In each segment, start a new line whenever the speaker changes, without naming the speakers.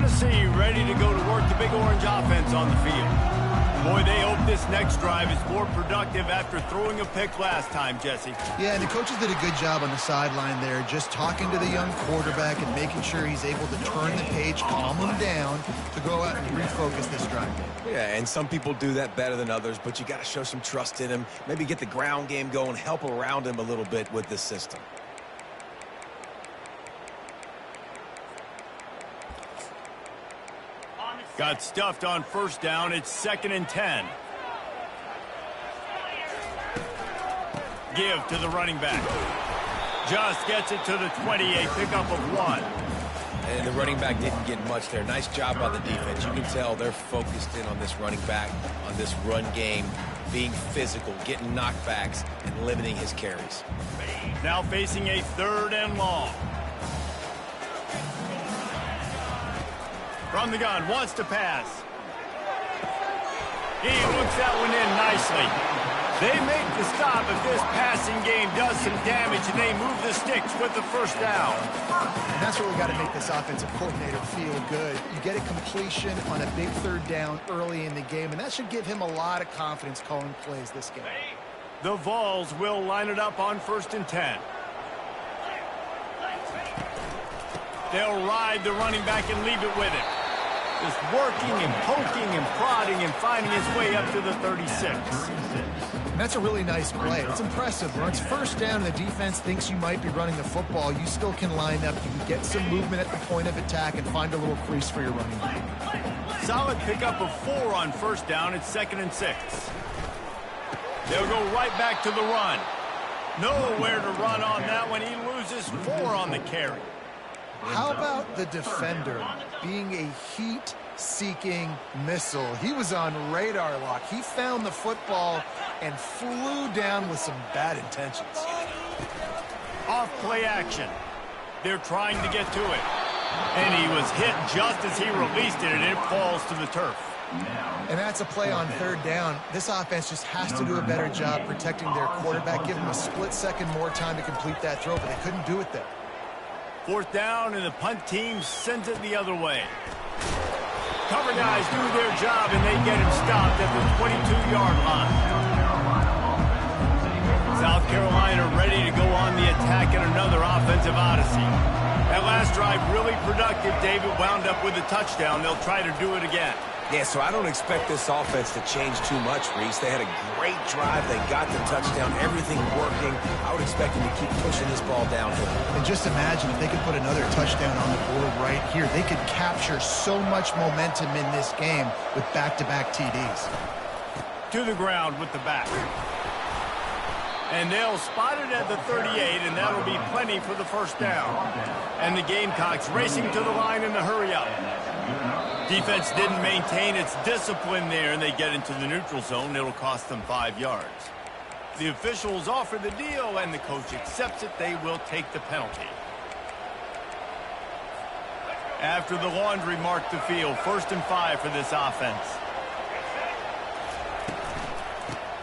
Tennessee ready to go to work the big orange offense on the field. Boy, they hope this next drive is more productive after throwing a pick last time, Jesse.
Yeah, and the coaches did a good job on the sideline there, just talking to the young quarterback and making sure he's able to turn the page, calm him down to go out and refocus this drive.
Yeah, and some people do that better than others, but you got to show some trust in him, maybe get the ground game going, help around him a little bit with this system.
Got stuffed on first down. It's 2nd and 10. Give to the running back. Just gets it to the 20, a pickup of 1.
And the running back didn't get much there. Nice job by the defense. You can tell they're focused in on this running back, on this run game, being physical, getting knockbacks, and limiting his carries.
Now facing a 3rd and long. From the gun, wants to pass. He looks that one in nicely. They make the stop if this passing game does some damage, and they move the sticks with the first down.
And that's what we got to make this offensive coordinator feel good. You get a completion on a big 3rd down early in the game, and that should give him a lot of confidence calling plays this game.
The Vols will line it up on 1st and 10. They'll ride the running back and leave it with him. Just working and poking and prodding and finding his way up to the 36.
And that's a really nice play. It's impressive. When it's 1st down and the defense thinks you might be running the football, you still can line up. You can get some movement at the point of attack and find a little crease for your running back.
Solid pickup of 4 on 1st down. It's 2nd and 6. They'll go right back to the run. Nowhere to run on that one. He loses 4 on the carry.
How about the defender being a heat-seeking missile? He was on radar lock. He found the football and flew down with some bad intentions.
Off play action. They're trying to get to it. And he was hit just as he released it, and it falls to the turf.
And that's a play on 3rd down. This offense just has to do a better job protecting their quarterback. Give him a split second more time to complete that throw, but they couldn't do it there.
4th down, and the punt team sends it the other way. Cover guys do their job, and they get him stopped at the 22-yard line. South Carolina ready to go on the attack in another offensive odyssey. That last drive really productive. David wound up with a touchdown. They'll try to do it again.
Yeah, so I don't expect this offense to change too much, Reese. They had a great drive. They got the touchdown, everything working. I would expect them to keep pushing this ball downhill.
And just imagine if they could put another touchdown on the board right here. They could capture so much momentum in this game with back-to-back TDs.
To the ground with the back. And they'll spot it at the 38, and that'll be plenty for the 1st down. And the Gamecocks racing to the line in the hurry-up. Defense didn't maintain its discipline there, and they get into the neutral zone. It'll cost them 5 yards. The officials offer the deal, and the coach accepts it. They will take the penalty. After the laundry marked the field, 1st and 5 for this offense.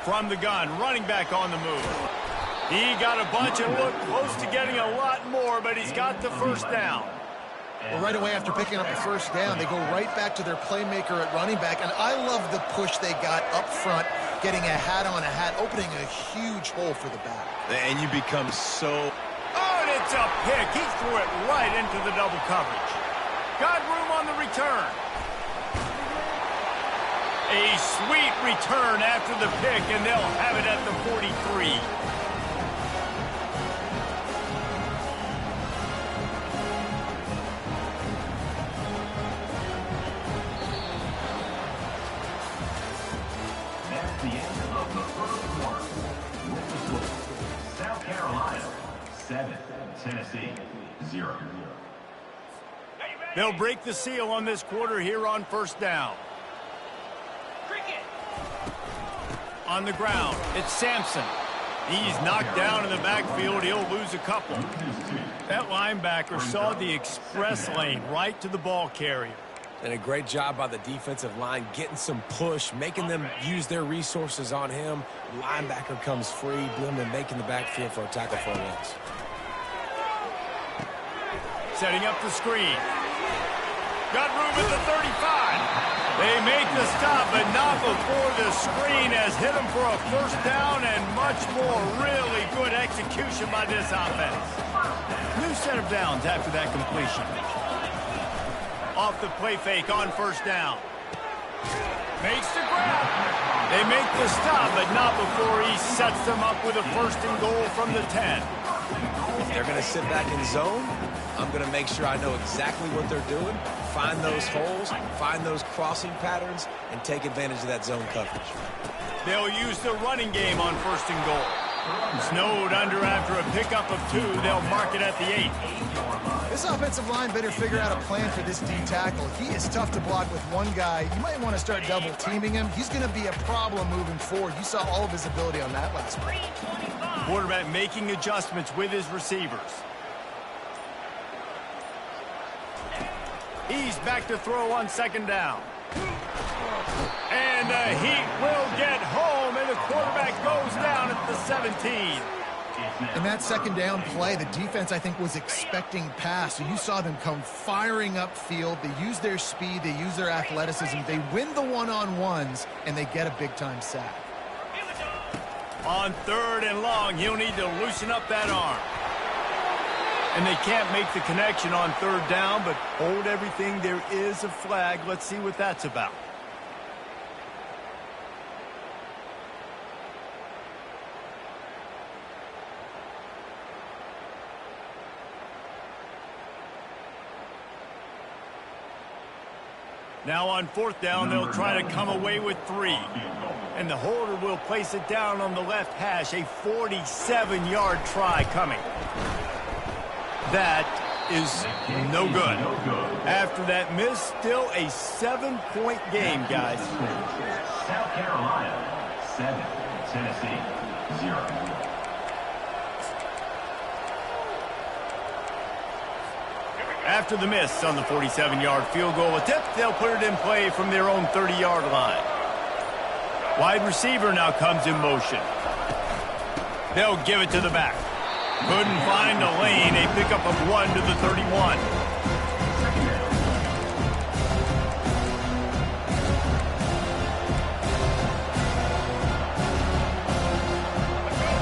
From the gun, running back on the move. He got a bunch and looked close to getting a lot more, but he's got the 1st down.
Well, right away after picking up the 1st down, they go right back to their playmaker at running back. And I love the push they got up front, getting a hat on a hat, opening a huge hole for the back.
And you become so...
Oh, and it's a pick. He threw it right into the double coverage. Got room on the return. A sweet return after the pick, and they'll have it at the 43.
That's the end of the 1st quarter. With the score, South Carolina 7, Tennessee 0.
They'll break the seal on this quarter here on 1st down. On the ground, it's Sampson. He's knocked down in the backfield. He'll lose a couple. That linebacker saw the express lane right to the ball carrier.
And a great job by the defensive line, getting some push, making them use their resources on him. Linebacker comes free, Blum making the backfield for a tackle for a loss.
Setting up the screen. Got room at the 35. They make the stop, but not before the screen has hit them for a first down and much more. Really good execution by this offense. New set of downs after that completion. Off the play fake on first down. Makes the grab. They make the stop, but not before he sets them up with a first and goal from the 10.
If they're going to sit back in zone, I'm going to make sure I know exactly what they're doing, find those holes, find those crossing patterns, and take advantage of that zone coverage.
They'll use the running game on first and goal. Snowed under after a pickup of 2. They'll mark it at the 8.
This offensive line better figure out a plan for this D tackle. He is tough to block with one guy. You might want to start double teaming him. He's going to be a problem moving forward. You saw all of his ability on that last play.
Quarterback making adjustments with his receivers. He's back to throw on second down. And the Heat will get home, and the quarterback goes down at the 17.
In that second down play, the defense, I think, was expecting pass. So you saw them come firing upfield. They use their speed. They use their athleticism. They win the one-on-ones, and they get a big-time sack.
On third and long, he'll need to loosen up that arm. And they can't make the connection on third down, but hold everything. There is a flag. Let's see what that's about. Now on fourth down, they'll try to come away with 3. And the holder will place it down on the left hash. A 47-yard try coming. That is no good. After that miss, still a 7-point game, guys.
South Carolina, 7. Tennessee, 0.
After the miss on the 47-yard field goal attempt, they'll put it in play from their own 30-yard line. Wide receiver now comes in motion. They'll give it to the back. Couldn't find a lane. A pickup of 1 to the 31.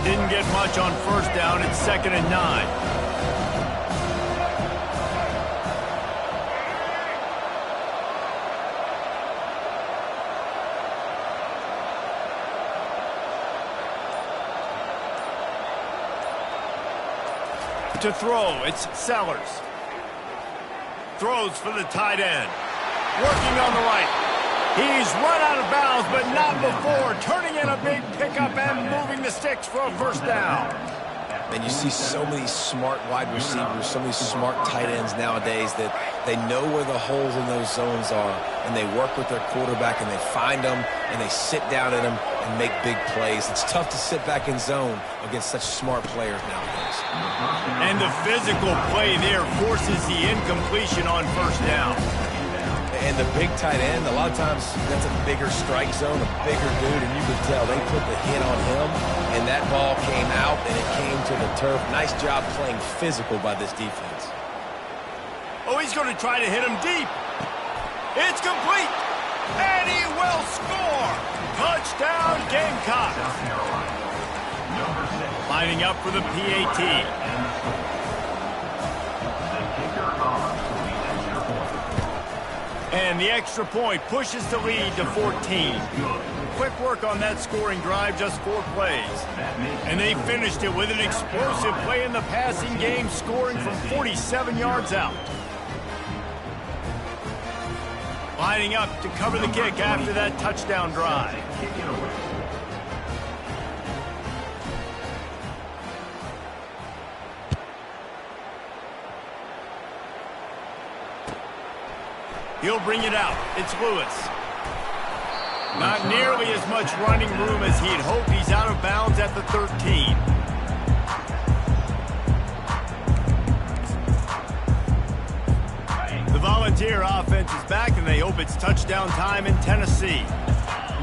Didn't get much on first down. It's 2nd and 9. To throw, it's Sellers. Throws for the tight end. Working on the right. He's run out of bounds, but not before. Turning in a big pickup and moving the sticks for a first down.
And you see so many smart wide receivers, so many smart tight ends nowadays that they know where the holes in those zones are, and they work with their quarterback, and they find them, and they sit down in them and make big plays. It's tough to sit back in zone against such smart players nowadays.
And the physical play there forces the incompletion on first down.
And the big tight end, a lot of times that's a bigger strike zone, a bigger dude, and you could tell they put the hit on him, and that ball came out, and it came to the turf. Nice job playing physical by this defense.
Oh, he's going to try to hit him deep. It's complete, and he will score. Touchdown, Gamecocks. Lining up for the PAT. And the extra point pushes the lead to 14. Quick work on that scoring drive, just 4 plays. And they finished it with an explosive play in the passing game, scoring from 47 yards out. Lining up to cover the kick after that touchdown drive. He'll bring it out. It's Lewis. Not nearly as much running room as he'd hoped. He's out of bounds at the 13. The Volunteer offense is back, and they hope it's touchdown time in Tennessee.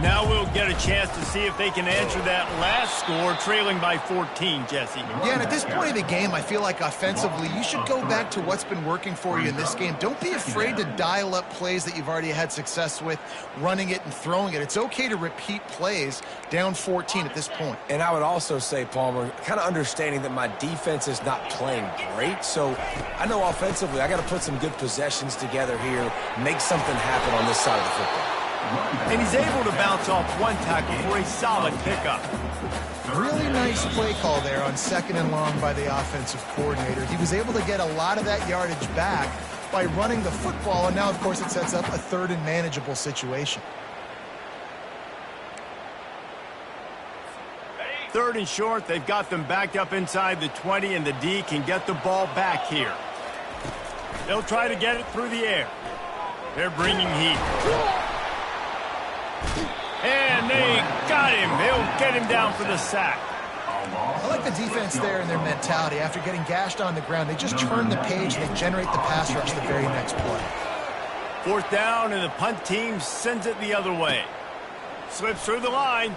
Now we'll get a chance to see if they can answer that last score, trailing by 14, Jesse.
Yeah, and at this point of the game, I feel like offensively, you should go back to what's been working for you in this game. Don't be afraid to dial up plays that you've already had success with, running it and throwing it. It's okay to repeat plays down 14 at this point.
And I would also say, Palmer, kind of understanding that my defense is not playing great, so I know offensively I got to put some good possessions together here, make something happen on this side of the football.
And he's able to bounce off one tackle for a solid pickup.
Really nice play call there on 2nd and long by the offensive coordinator. He was able to get a lot of that yardage back by running the football, and now, of course, it sets up a 3rd and manageable situation.
3rd and short, they've got them backed up inside the 20, and the D can get the ball back here. They'll try to get it through the air. They're bringing heat. And they got him. They'll get him down for the sack.
I like the defense there and their mentality. After getting gashed on the ground, they just turn the page and they generate the pass rush the very next play.
4th down, and the punt team sends it the other way. Slips through the line.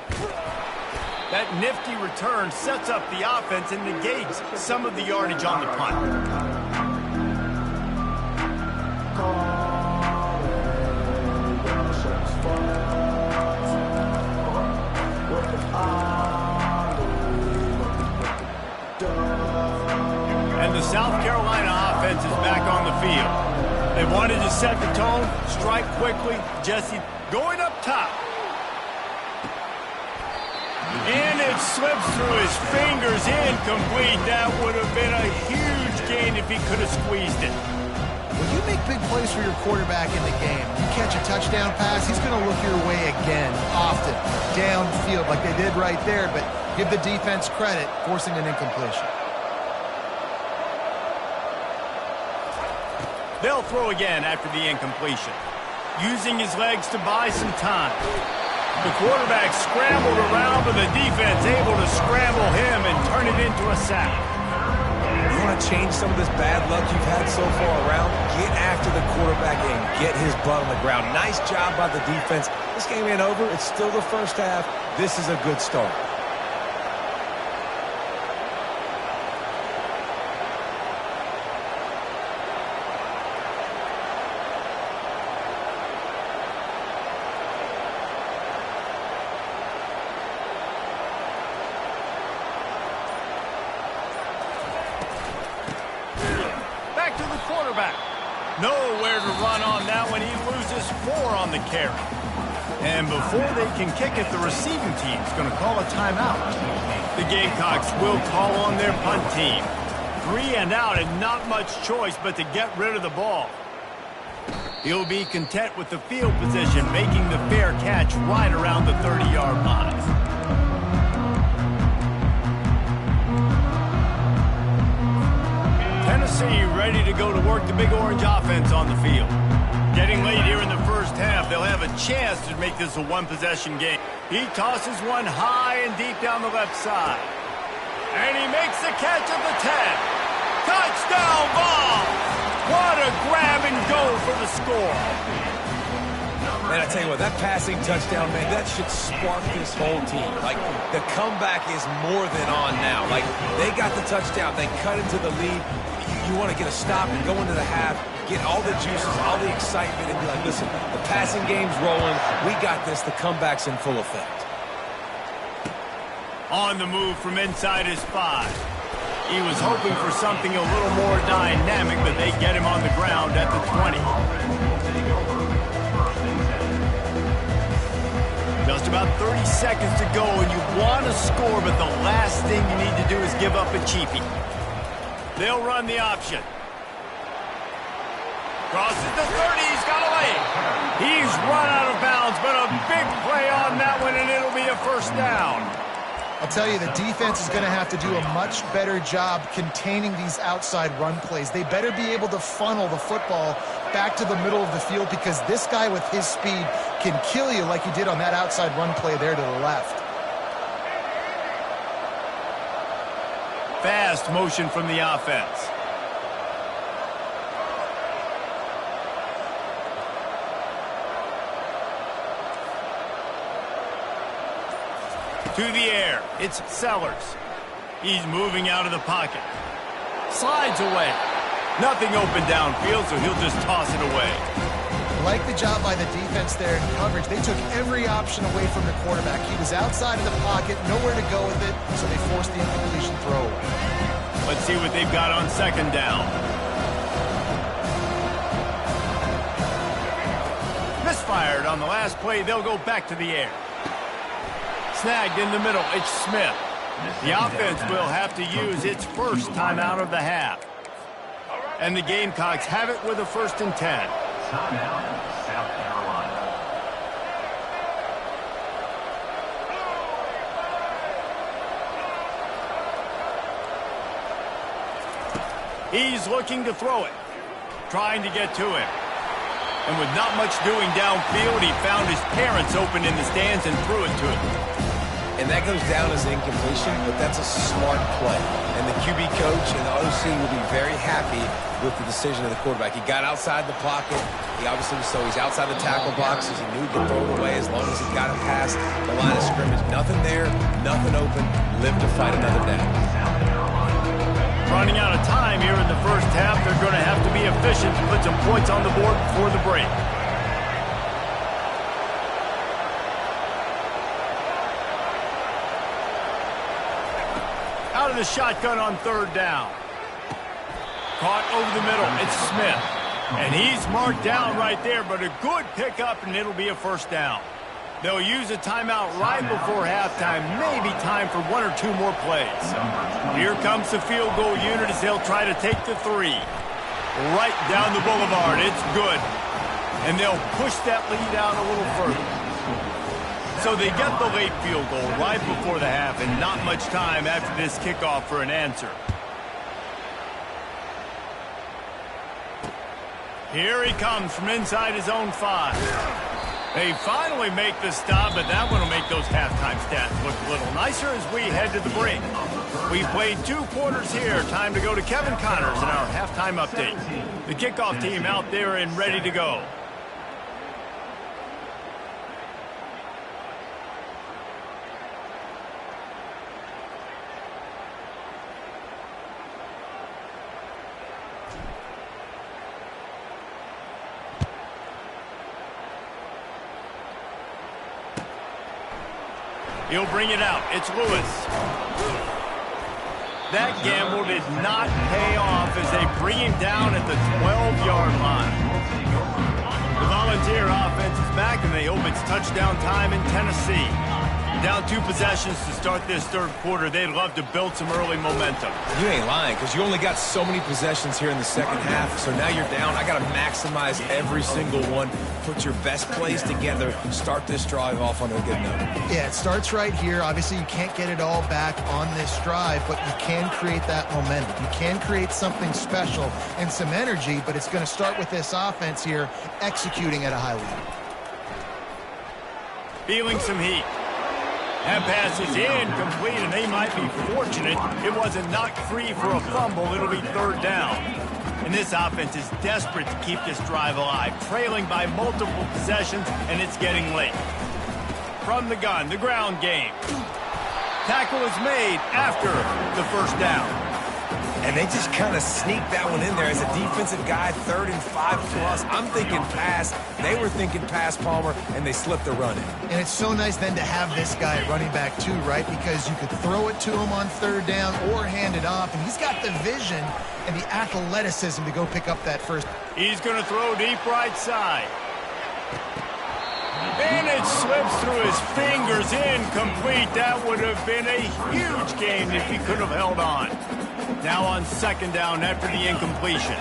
That nifty return sets up the offense and negates some of the yardage on the punt. And the South Carolina offense is back on the field. They wanted to set the tone, strike quickly. Jesse going up top. And it slips through his fingers, incomplete. That would have been a huge gain if he could have squeezed it.
When you make big plays for your quarterback in the game, you catch a touchdown pass, he's going to look your way again, often, downfield like they did right there, but give the defense credit, forcing an incompletion.
They'll throw again after the incompletion, using his legs to buy some time. The quarterback scrambled around, but the defense able to scramble him and turn it into a sack.
You want to change some of this bad luck you've had so far around? Get after the quarterback and get his butt on the ground. Nice job by the defense. This game ain't over. It's still the first half. This is a good start.
Nowhere to run on that one. He loses 4 on the carry. And before they can kick it, the receiving team's going to call a timeout. The Gamecocks will call on their punt team. 3 and out and not much choice but to get rid of the ball. He'll be content with the field position, making the fair catch right around the 30-yard line. Tennessee ready to go to work the Big Orange offense on the field. Getting late here in the first half, they'll have a chance to make this a one-possession game. He tosses one high and deep down the left side. And he makes the catch at the 10. Touchdown ball! What a grab and go for the score.
Man, I tell you what, that passing touchdown, man, that should spark this whole team. Like, the comeback is more than on now. Like, they got the touchdown. They cut into the lead. You want to get a stop and go into the half, get all the juices, all the excitement, and be like, listen, the passing game's rolling. We got this. The comeback's in full effect.
On the move from inside his 5. He was hoping for something a little more dynamic, but they get him on the ground at the 20. Just about 30 seconds to go, and you want to score, but the last thing you need to do is give up a cheapie. They'll run the option. Crosses the 30, he's got a lane. He's run out of bounds, but a big play on that one, and it'll be a first down.
I'll tell you, the defense is going to have to do a much better job containing these outside run plays. They better be able to funnel the football back to the middle of the field because this guy with his speed can kill you like he did on that outside run play there to the left.
Fast motion from the offense. To the air. It's Sellers. He's moving out of the pocket. Slides away. Nothing open downfield, so he'll just toss it away.
I like the job by the defense there in coverage. They took every option away from the quarterback. He was outside of the pocket, nowhere to go with it, so they forced the incompletion throwaway.
Let's see what they've got on second down. Misfired on the last play. They'll go back to the air. Snagged in the middle. It's Smith. The offense will have to use its first timeout of the half. And the Gamecocks have it with a 1st and 10.
Timeout, South Carolina.
He's looking to throw it. Trying to get to him. And with not much doing downfield, he found his parents open in the stands and threw it to him.
And that goes down as an incompletion, but that's a smart play. And the QB coach and the OC will be very happy with the decision of the quarterback. He got outside the pocket. He obviously so he's outside the tackle boxes. He knew he could throw it away as long as he got it past the line of scrimmage. Nothing there, nothing open. Live to fight another down.
Running out of time here in the first half. They're going to have to be efficient to put some points on the board before the break. Out of the shotgun on 3rd down. Caught over the middle. It's Smith. And he's marked down right there, but a good pickup, and it'll be a 1st down. They'll use a timeout right before halftime. Maybe time for 1 or 2 more plays. Here comes the field goal unit as they'll try to take the 3. Right down the boulevard. It's good. And they'll push that lead out a little further. So they get the late field goal right before the half, and not much time after this kickoff for an answer. Here he comes from inside his own 5. They finally make the stop, but that one will make those halftime stats look a little nicer as we head to the break. We played 2 quarters here. Time to go to Kevin Connors in our halftime update. The kickoff team out there and ready to go. He'll bring it out. It's Lewis. That gamble did not pay off as they bring him down at the 12-yard line. The Volunteer offense is back, and they hope it's touchdown time in Tennessee. Down 2 possessions to start this 3rd quarter. They'd love to build some early momentum.
You ain't lying, because you only got so many possessions here in the second half, so now you're down. I got to maximize every single one. Put your best plays together. Start this drive off on a good note.
Yeah, it starts right here. Obviously, you can't get it all back on this drive, but you can create that momentum. You can create something special and some energy, but it's going to start with this offense here executing at a high level.
Feeling some heat. That pass is incomplete, and they might be fortunate it wasn't knocked free for a fumble. It'll be 3rd down. And this offense is desperate to keep this drive alive, trailing by multiple possessions, and it's getting late. From the gun, the ground game. Tackle is made after the 1st down.
And they just kind of sneaked that one in there as a defensive guy, 3rd and 5 plus. I'm thinking pass. They were thinking pass, Palmer, and they slipped the run in.
And it's so nice then to have this guy at running back too, right? Because you could throw it to him on 3rd down or hand it off, and he's got the vision and the athleticism to go pick up that 1st.
He's going to throw deep right side. And it slips through his fingers, incomplete. That would have been a huge gain if he could have held on. Now on 2nd down after the incompletion.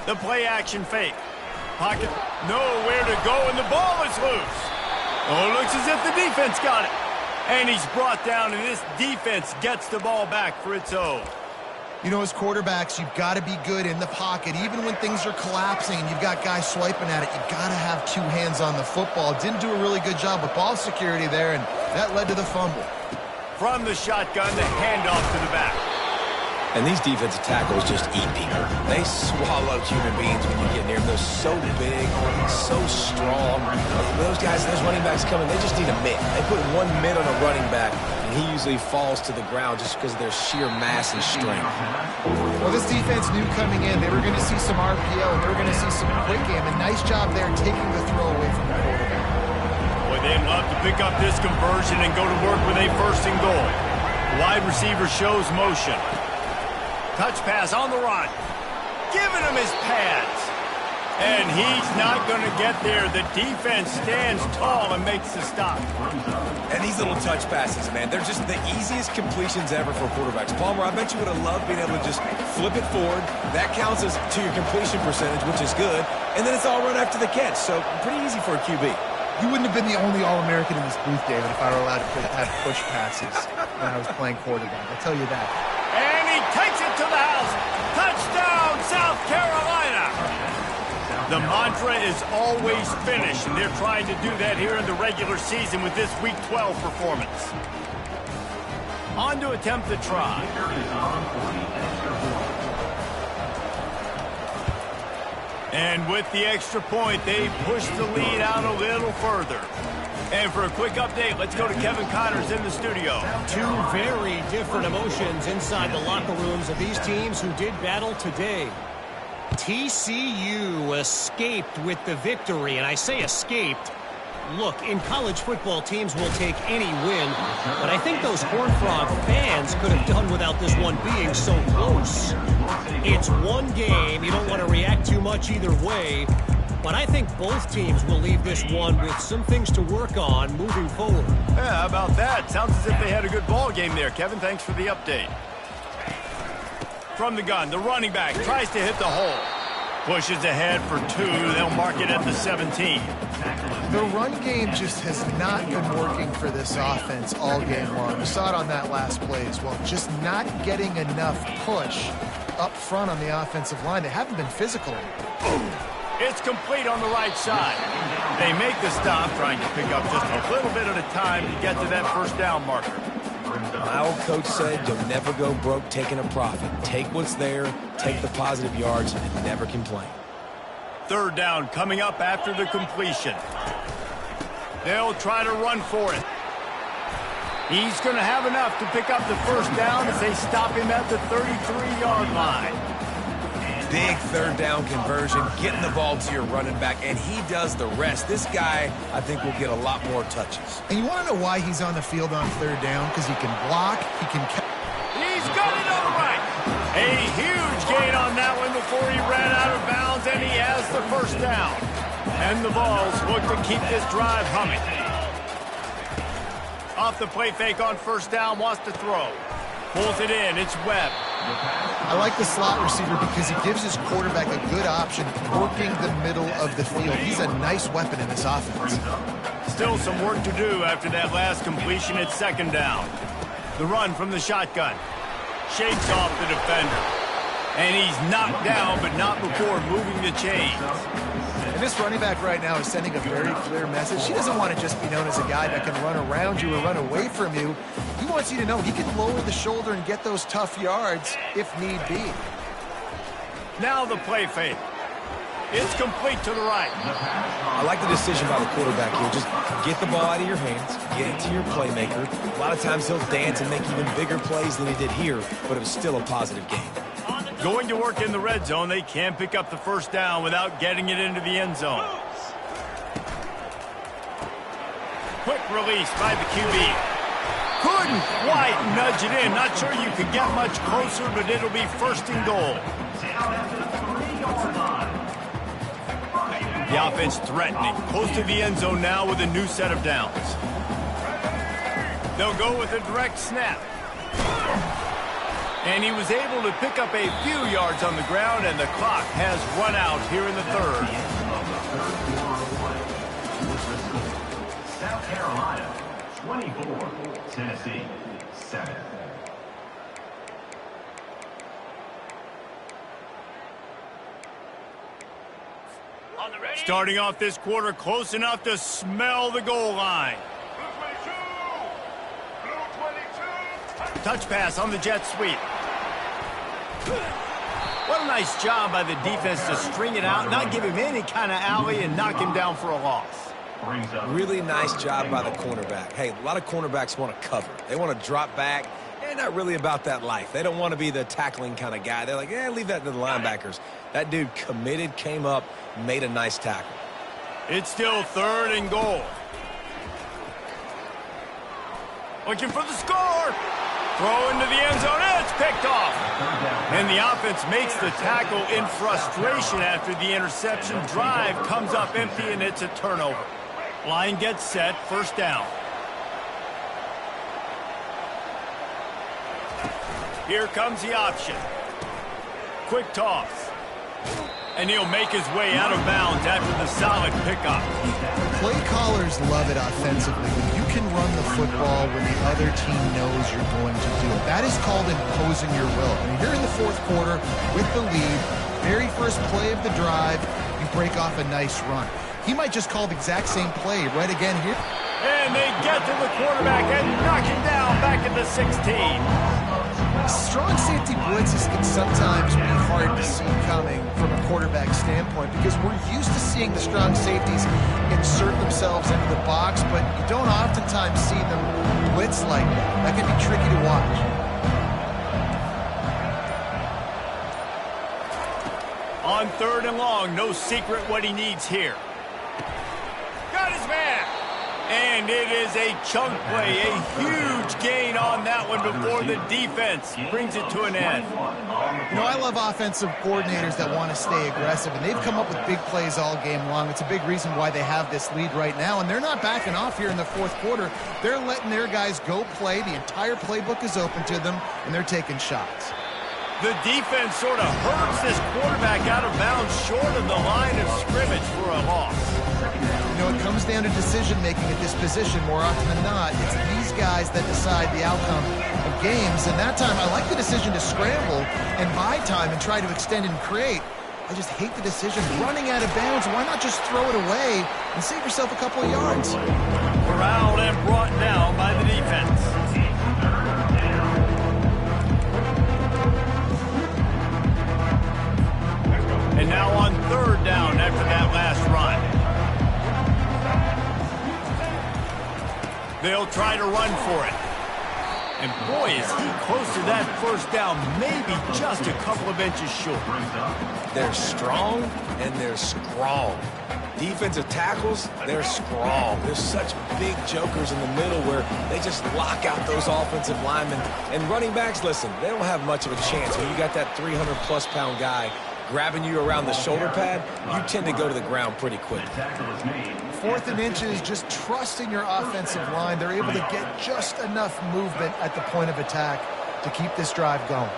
The play action fake. Pocket, nowhere to go, and the ball is loose. Oh, it looks as if the defense got it. And he's brought down, and this defense gets the ball back for its own.
You know, as quarterbacks, you've got to be good in the pocket. Even when things are collapsing and you've got guys swiping at it, you've got to have 2 hands on the football. Didn't do a really good job with ball security there, and that led to the fumble.
From the shotgun, the handoff to the back.
And these defensive tackles just eat people. They swallow human beings when you get near them. They're so big, so strong. Those guys, those running backs coming, they just need a mitt. They put one mitt on a running back, and he usually falls to the ground just because of their sheer mass and strength.
Well, this defense knew coming in they were going to see some RPO, and they were going to see some quick game. And nice job there taking the throw away from the quarterback.
Boy, they'd love to pick up this conversion and go to work with a 1st and goal. Wide receiver shows motion. Touch pass on the run. Giving him his pads. And he's not going to get there. The defense stands tall and makes the stop.
And these little touch passes, man, they're just the easiest completions ever for quarterbacks. Palmer, I bet you would have loved being able to just flip it forward. That counts as to your completion percentage, which is good. And then it's all run after the catch. So pretty easy for a QB.
You wouldn't have been the only All-American in this booth, David, if I were allowed to have push passes when I was playing quarterback. I'll tell you that.
And he takes it to the house. Touchdown, South Carolina. The mantra is always finish, and they're trying to do that here in the regular season with this Week 12 performance. On to attempt the try. And with the extra point, they push the lead out a little further. And for a quick update, let's go to Kevin Connors in the studio.
Two very different emotions inside the locker rooms of these teams who did battle today. TCU escaped with the victory, and I say escaped. Look, in college football, teams will take any win, but I think those Horned Frog fans could have done without this one being so close. It's one game. You don't want to react too much either way, but I think both teams will leave this one with some things to work on moving forward.
Yeah, how about that? Sounds as if they had a good ball game there. Kevin, thanks for the update. From the gun, the running back tries to hit the hole. Pushes ahead for 2. They'll mark it at the 17.
The run game just has not been working for this offense all game long. We saw it on that last play as well. Just not getting enough push up front on the offensive line. They haven't been physical.
It's complete on the right side. They make the stop, trying to pick up just a little bit at a time to get to that 1st down marker.
My old coach said you'll never go broke taking a profit. Take what's there, take the positive yards, and never complain.
3rd down coming up after the completion. They'll try to run for it. He's going to have enough to pick up the 1st down as they stop him at the 33-yard line.
Big 3rd down conversion, getting the ball to your running back, and he does the rest. This guy, I think, will get a lot more touches.
And you want to know why he's on the field on 3rd down? Because he can block, he can...
He's got it on the right. A huge gain on that one before he ran out of bounds, and he has the 1st down. And the Vols look to keep this drive humming. Off the play fake on 1st down, wants to throw. Pulls it in, it's Webb.
I like the slot receiver because he gives his quarterback a good option working the middle of the field. He's a nice weapon in this offense.
Still some work to do after that last completion at 2nd down. The run from the shotgun. Shakes off the defender. And he's knocked down, but not before moving the chains.
And this running back right now is sending a very clear message. He doesn't want to just be known as a guy that can run around you or run away from you. He wants you to know he can lower the shoulder and get those tough yards if need be.
Now the play fake. It's complete to the right.
I like the decision by the quarterback here. Just get the ball out of your hands, get it to your playmaker. A lot of times he'll dance and make even bigger plays than he did here, but it was still a positive game.
Going to work in the red zone, they can pick up the 1st down without getting it into the end zone. Quick release by the QB. Couldn't quite nudge it in. Not sure you could get much closer, but it'll be 1st and goal. The offense threatening. Close to the end zone now with a new set of downs. They'll go with a direct snap. And he was able to pick up a few yards on the ground, and the clock has run out here in the 3rd.
South Carolina, 24, Tennessee, 7.
Starting off this quarter close enough to smell the goal line. Touch pass on the jet sweep. What a nice job by the defense to string it out, not give him any kind of alley, and knock him down for a loss.
Really nice job by the cornerback. Hey, a lot of cornerbacks want to cover. They want to drop back. They're not really about that life. They don't want to be the tackling kind of guy. They're like, leave that to the linebackers. That dude committed, came up, made a nice tackle.
It's still 3rd and goal. Looking for the score. Throw into the end zone. It's picked off. And the offense makes the tackle in frustration after the interception. Drive comes up empty, and it's a turnover. Line gets set. 1st down. Here comes the option. Quick toss. And he'll make his way out of bounds after the solid pickup.
Play callers love it offensively. When you can run the football when the other team knows you're going to do it. That is called imposing your will. I mean, you're in the 4th quarter with the lead. Very first play of the drive, you break off a nice run. He might just call the exact same play right again here.
And they get to the quarterback and knock him down back at the 16.
Strong safety blitzes can sometimes be hard to see coming from a quarterback standpoint because we're used to seeing the strong safeties insert themselves into the box, but you don't oftentimes see them blitz like that. That can be tricky to watch.
On 3rd and long, no secret what he needs here. Got his man. And it is a chunk play, a huge gain on that one before the defense brings it to an end.
You know, I love offensive coordinators that want to stay aggressive, and they've come up with big plays all game long. It's a big reason why they have this lead right now, and they're not backing off here in the 4th quarter. They're letting their guys go play. The entire playbook is open to them, and they're taking shots.
The defense sort of hurts this quarterback out of bounds short of the line of scrimmage for a loss.
You know, it comes down to decision-making at this position more often than not. It's these guys that decide the outcome of games, and that time I like the decision to scramble and buy time and try to extend and create. I just hate the decision. Running out of bounds, why not just throw it away and save yourself a couple of yards?
Corralled and brought down by the defense. And now on 3rd down after that last run. They'll try to run for it. And boy, is he close to that 1st down, maybe just a couple of inches short.
They're strong and they're strong. Defensive tackles, they're strong. There's such big jokers in the middle where they just lock out those offensive linemen. And running backs, listen, they don't have much of a chance. When you got that 300-plus pound guy grabbing you around the shoulder pad, you tend to go to the ground pretty quick.
4th and inches, just trusting your offensive line. They're able to get just enough movement at the point of attack to keep this drive going.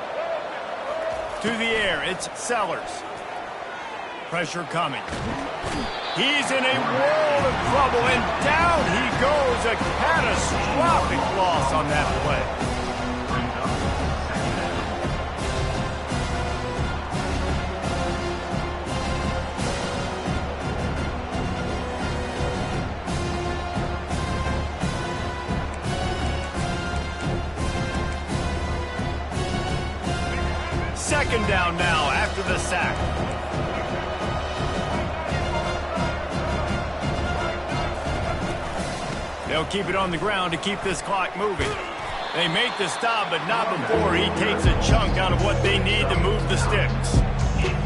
To the air, it's Sellers. Pressure coming. He's in a world of trouble, and down he goes. A catastrophic loss on that play. Second down now after the sack. They'll keep it on the ground to keep this clock moving. They make the stop, but not before he takes a chunk out of what they need to move the sticks.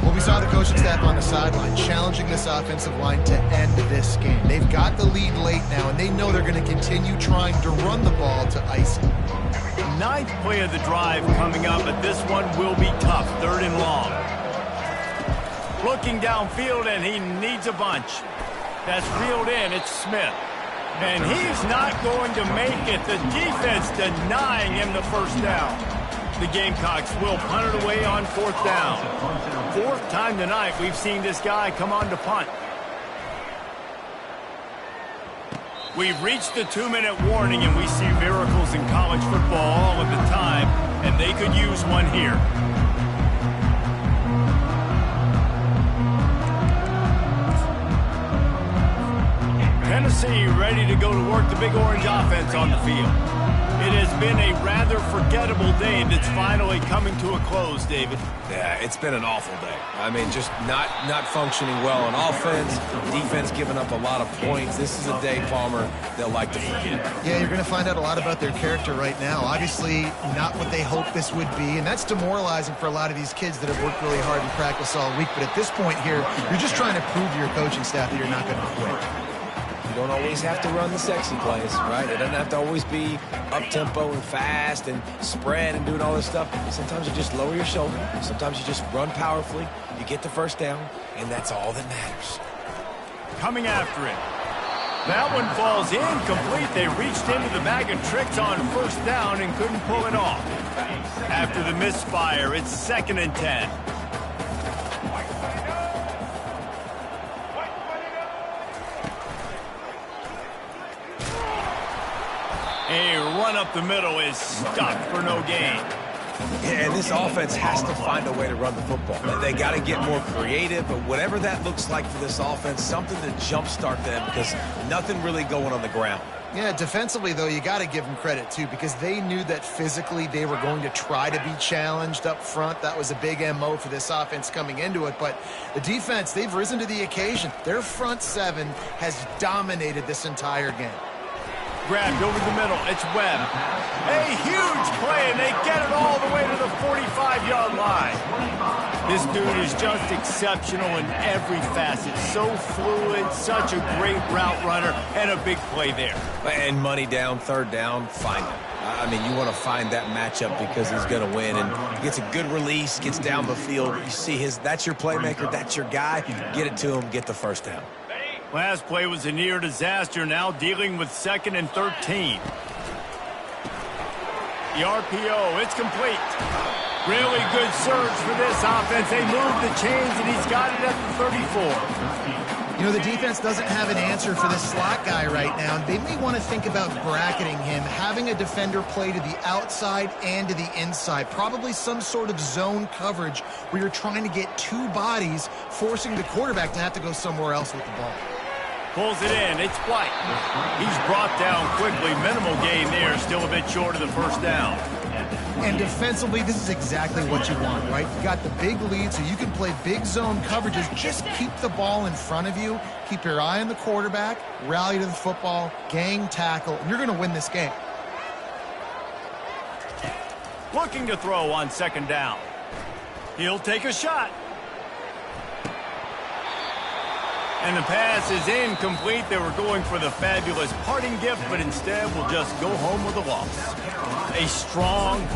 Well, we saw the coaching staff on the sideline challenging this offensive line to end this game. They've got the lead late now, and they know they're going to continue trying to run the ball to ice it.
9th play of the drive coming up, but this one will be tough. 3rd and long. Looking downfield, and he needs a bunch. That's reeled in. It's Smith. And he's not going to make it. The defense denying him the 1st down. The Gamecocks will punt it away on 4th down. 4th time tonight we've seen this guy come on to punt. We've reached the 2-minute warning, and we see miracles in college football all of the time, and they could use one here. Tennessee ready to go to work the Big Orange offense on the field. It has been a rather forgettable day that's finally coming to a close, David.
Yeah, it's been an awful day. I mean, just not functioning well on offense, defense giving up a lot of points. This is a day, Palmer, they'll like to forget.
Yeah, you're going to find out a lot about their character right now. Obviously, not what they hoped this would be, and that's demoralizing for a lot of these kids that have worked really hard in practice all week. But at this point here, you're just trying to prove to your coaching staff that you're not going to quit.
You don't always have to run the sexy plays, right? It doesn't have to always be up-tempo and fast and spread and doing all this stuff. Sometimes you just lower your shoulder. Sometimes you just run powerfully. You get the first down, and that's all that matters.
Coming after it. That one falls incomplete. They reached into the bag of tricks on first down and couldn't pull it off. After the misfire, it's 2nd and 10. A run up the middle is stuck for no gain.
Yeah, and this offense has to find a way to run the football. They got to get more creative, but whatever that looks like for this offense, something to jumpstart them because nothing really going on the ground.
Yeah, defensively, though, you got to give them credit, too, because they knew that physically they were going to try to be challenged up front. That was a big MO for this offense coming into it. But the defense, they've risen to the occasion. Their front seven has dominated this entire game.
Grabbed over the middle. It's Webb. A huge play, and they get it all the way to the 45-yard line. This dude is just exceptional in every facet. So fluid, such a great route runner, and a big play there.
And money down, third down, find him. I mean, you want to find that matchup because he's going to win. And he gets a good release, gets down the field. You see that's your playmaker, that's your guy. Get it to him, get the first down.
Last play was a near disaster, now dealing with 2nd and 13. The RPO, it's complete. Really good surge for this offense. They move the chains, and he's got it at the 34.
You know, the defense doesn't have an answer for this slot guy right now. They may want to think about bracketing him, having a defender play to the outside and to the inside. Probably some sort of zone coverage where you're trying to get two bodies, forcing the quarterback to have to go somewhere else with the ball.
Pulls it in. It's White. He's brought down quickly. Minimal gain there. Still a bit short of the first down.
And defensively, this is exactly what you want, right? You got the big lead, so you can play big zone coverages. Just keep the ball in front of you. Keep your eye on the quarterback. Rally to the football. Gang tackle. And you're going to win this game.
Looking to throw on 2nd down. He'll take a shot. And the pass is incomplete. They were going for the fabulous parting gift, but instead will just go home with a loss. A strong,